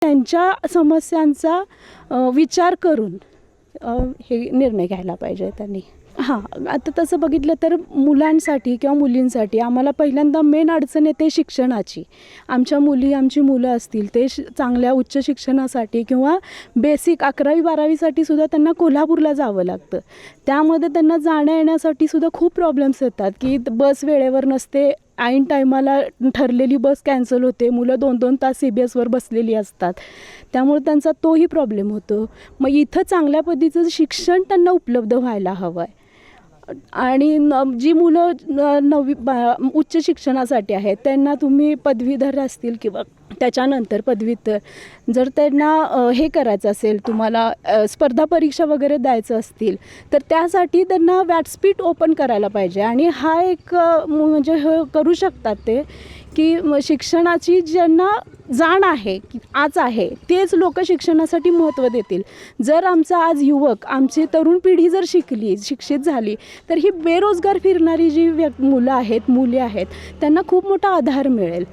त्यांच्या समस्यांचा विचार करून हे निर्णय घ्यायला पाहिजे त्यांनी. हां, आता तसं बघितलं तर मुलांसाठी किंवा मुलींसाठी आम्हाला पहिल्यांदा मेन अडचण येते शिक्षणाची. आमची मुलं असतील ते चांगल्या उच्च शिक्षणासाठी किंवा बेसिक 11वी-12वीसाठी सुद्धा त्यांना कोल्हापूरला जावं लागतं. त्यामध्ये त्यांना जाण्या येण्यासाठी सुद्धा खूप प्रॉब्लेम्स येतात की बस वेळेवर नसते, ऐन टायमाला ठरलेली बस कॅन्सल होते, मुलं 2-2 तास CBSवर बसलेली असतात. त्यामुळे त्यांचा तोही प्रॉब्लेम होतो. मग इथं चांगल्या पद्धतीचं शिक्षण त्यांना उपलब्ध व्हायला हवं आहे. आणि जी मुलं उच्च शिक्षणासाठी आहेत त्यांना तुम्ही पदवीधर असतील किंवा त्याच्यानंतर पदव्युत्तर जर त्यांना हे करायचं असेल, तुम्हाला स्पर्धा परीक्षा वगैरे द्यायचं असतील तर त्यासाठी त्यांना व्यासपीठ ओपन करायला पाहिजे. आणि हा एक म्हणजे हे करू शकतात ते की शिक्षणाची ज्यांना जाण आहे की आज आहे तेच लोक शिक्षणासाठी महत्त्व देतील. जर आमचा आज युवक, आमची तरुण पिढी जर शिक्षित झाली तर ही बेरोजगार फिरणारी जी मुलं आहेत, मुली आहेत त्यांना खूप मोठा आधार मिळेल.